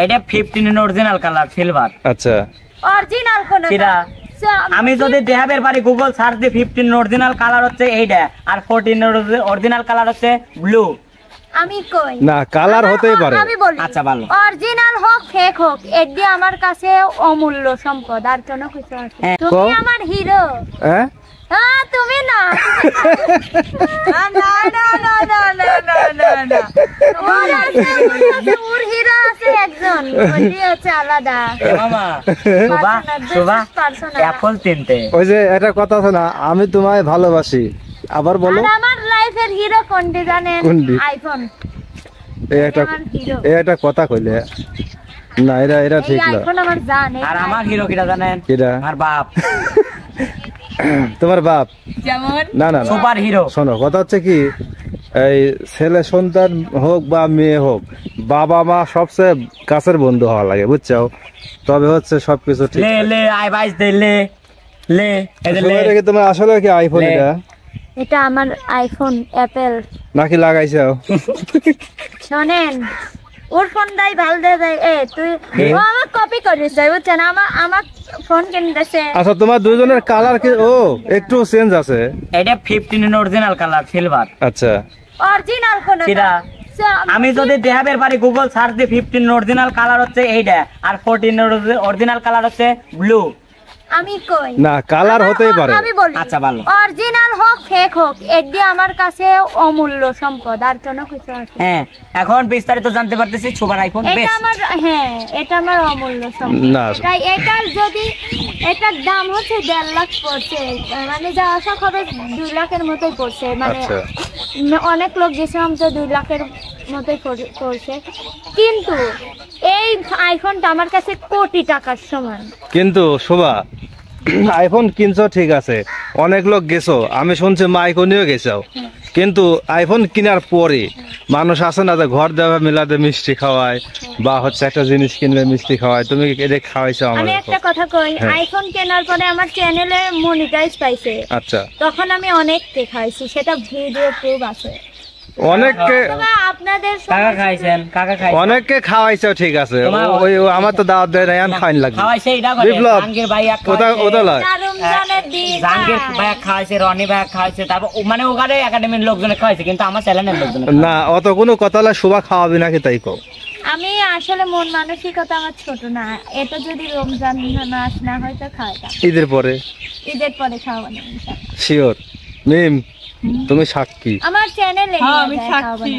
এটা 15 original colour silver. আচ্ছা original কোনটা? কিরা আমি যদি দেখাবের পারি গুগল সার্চ দিয়ে 15 অরিজিনাল কালার হচ্ছে এইটা, আর 14 অরিজিনাল কালার হচ্ছে ব্লু। আমি কই না কালার হতেই পারে। আমি বলি আচ্ছা ভালো, অরিজিনাল হোক ফেক হোক এডি আমার কাছে অমূল্য সম্পদ, আর কোনো কিছু আছে। তুমি আমার হিরো। হ্যাঁ তুমি না না না না না না না না না ওর হিরো আছে একজন, ওই হচ্ছে আলাদা। মামা শোভা শোভা অ্যাপল তিনটে। ওই যে এটা কথা আছে না, আমি তোমায় ভালোবাসি, আবার বলো। আর আমার লাইফের হিরো কোনটি জানেন? আইফোন। এটা কথা কইলে না, এটা ঠিক না। আইফোন আমার জানে। আর আমার হিরো কিটা জানেন? কিটা? আমার বাপ। তোমার বাপ যেমন? না না সুপার হিরো। শোনো কথা হচ্ছে কি, এই ছেলে সন্তান হোক বা মেয়ে হোক, বাবা মা সবচেয়ে কাছের বন্ধু হওয়া লাগে, বুঝছো? তবে হচ্ছে সবকিছু ঠিক। লে লে আই বাইস দে লে লে এটা কি তোমার আসলে কি আইফোন? এটা আমার আইফোন অ্যাপল নাকি লাগাইছো? শোনেন ওর ফোনটাই ভালো দেয়। তুই ও আমার কপি করিস বুঝছেন, আমার ফোন কিনতেছে। আচ্ছা তোমার দুজনের কালার কি ও একটু চেঞ্জ আছে? এটা 15 অরিজিনাল কালার সিলভার। আচ্ছা অরিজিনাল কোনটা? কিরা আমি যদি দেখাবের পারি গুগল সার্চ দিয়ে 15 অরিজিনাল কালার হচ্ছে এইটা, আর 14 অরিজিনাল কালার হচ্ছে ব্লু। আমি কই না কালার হতেই পারে। আমি বলি আচ্ছা ভালো, অরিজিনাল হোক ফেক হোক এডি আমার কাছে অমূল্য সম্পদ, আর কোনো কিছু আছে। হ্যাঁ এখন বিস্তারিত জানতে পারতেছি সুপার আইফোন এটা বেস্ট। আমার এটা আমার অমূল্য সম্পদ। না তাই এটার যদি এটার দাম হচ্ছে 1.5 লাখ পড়ছে, মানে যা আশা খরচ 2 লাখের মতোই পড়ছে। মানে অনেক লোক গেছিলাম তো 2 লাখের মতোই পড়ছে, কিন্তু এই আইফোনটা আমার কাছে কোটি টাকার সমান। কিন্তু শোভা আইফোন কিনছো ঠিক আছে, অনেক লোক গেছো, আমি শুনছি মাইকো নিয়েও গেছো, কিন্তু আইফোন কেনার পরে মানুষ আছে না যে ঘর দেওয়া মিলাতে মিষ্টি খাওয়ায় বা হচ্ছে একটা জিনিস কিনবে মিষ্টি খাওয়ায়, তুমি এটা খাওয়াইছো? আমি একটা কথা কই, আইফোন কেনার পরে আমার চ্যানেলে মনিটাইজ পাইছে। আচ্ছা তখন আমি অনেককে খাইছি, সেটা ভিডিও প্রুফ আছে। অনেককে আপনাদের কাকা খাইছেন, কাকা খাইছেন, অনেকে খাওয়াইছো ঠিক আছে, ওই আমার তো দাওয়াত দেয় না, আমি খাইন লাগবে। খাওয়াইছে এটা করে জাহাঙ্গীর ভাই এক খাওয়াইছে, ওটা লয় জাহাঙ্গীর ভাই খাওয়াইছে, রনি ভাই খাওয়াইছে, তারপর মানে ওখানে একাডেমির লোকজনে খাওয়াইছে, কিন্তু আমার চ্যানেলের লোকজনে না। অত কোনো কথা না, শোভা খাওয়াবি নাকি তাই কও? আমি আসলে মন মানসিকতা আমার ছোট না, এটা যদি রমজান মাস না হয় তো খাওয়াইতাম। ঈদের পরে? ঈদের পরে খাওয়ানো শিওর মিম, তুমি সাক্ষী। আমার চ্যানেলে আমি সাক্ষী।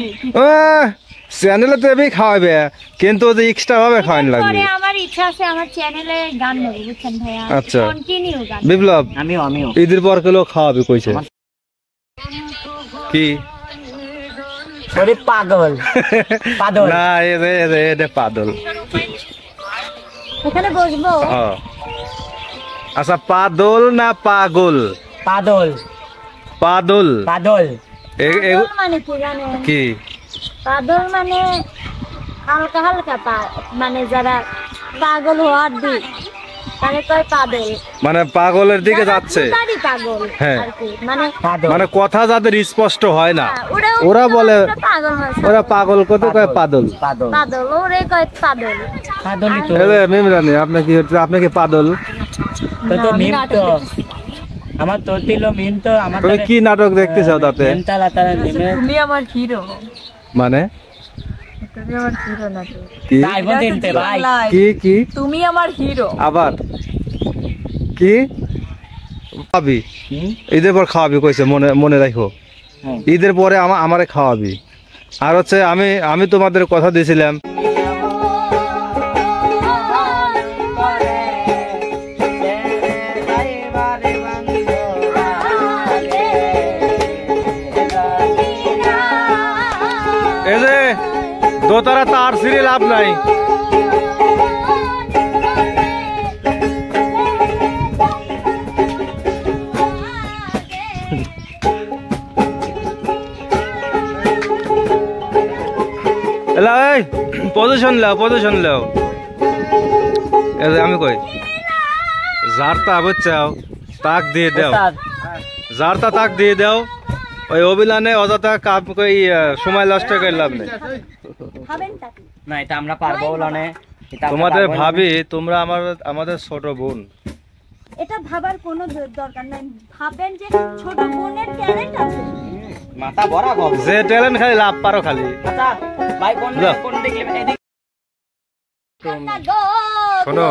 চ্যানেলে তো এমনি খাওয়াবে, কিন্তু ওই এক্সট্রা ভাবে খাওয়ান লাগবে। আমার ইচ্ছা আছে আমার চ্যানেলে গান নেব, বুঝছেন ভাইয়া? আচ্ছা কন্টিনিউ গান। বিপ্লব আমিও ঈদের পর কেউ খাওয়াবে কইছে কি? সরি পাগল পাগল না এ পাগল। এখানে বসবো? আচ্ছা পাদল না পাগল? পাদল পাদল পাদল মানে কি জানেন? কি পাদল মানে হালকা হালকা মানে যারা পাগল হওয়ার দিক তাহলে কয় পাদল, মানে পাগলের দিকে যাচ্ছে। পাগল হ্যাঁ মানে কথা যাদের স্পষ্ট হয় না ওরা বলে ওরা পাগল, কত কয় পাদল। পাদল ওরে কয় পাদল। পাদলই তো মিমরানি আপনি কি হচ্ছে? আপনি কি পাদল? তো মিম তো আমার তো দিল মিম তো আমার। তুমি কি নাটক দেখতেছো তাতে? তুমি আমার হিরো মানে তুমি আমার হিরো নাটক। আইফোন দিনতে ভাই কি কি তুমি আমার হিরো আবার কি খাবি? ঈদের পর খাওয়াবি কইছে, মনে রাখো। ঈদের পরে আমারে খাওয়াবি। আর হচ্ছে আমি তোমাদের কথা দিয়েছিলাম এই যে দোতারা তার ছিঁড়ে লাভ নাই। পজিশন লাও আমি কই যারটা বুঝছাও তাক দিয়ে দাও, যারটা তাক দিয়ে দাও। ওই অভিলানে অযথা সময় নষ্ট করে লাভ নেই। না এটা আমরা পারবো, এটা আমরা তোমাদের পারবো না। ভাবি তোমরা আমাদের ছোট বোন। এটা ভাবার কোনো দরকার নাই, ভাবেন যে ছোট বোনের ট্যালেন্ট আছে। মাথা ভরা গপ। যে ট্যালেন্ট খালি লাভ পারো খালি। আচ্ছা ভাই কোন যাও। কোন দিকে এদিকে শোনো,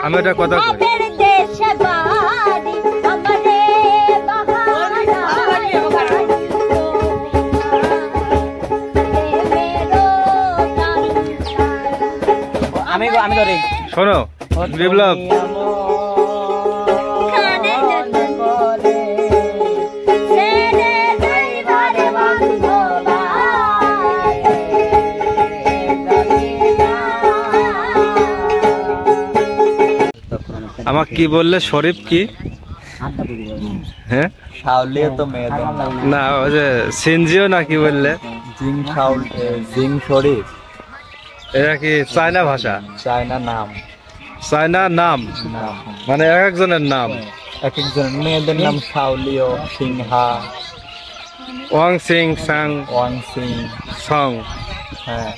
আমি একটা কথা কই। বাপের দেশে বাড়ি, আমারে বাহারা আমি ধরি। শোনো বিপ্লব, আমাকে কি বললে? শরীফ কি? হ্যাঁ শাওলিও তো মেয়েদের নাম। না, ওই যে সিনজিও না কি বললে? জিং শাওল, জিং শরীফ এটা কি চায়না ভাষা? চায়না নাম। চায়না নাম নাম মানে এক একজনের নাম। এক একজন মেয়েদের নাম শাওলিও, সিংহা, ওয়াং সিং সাং ওয়াং সিং। সং। হ্যাঁ।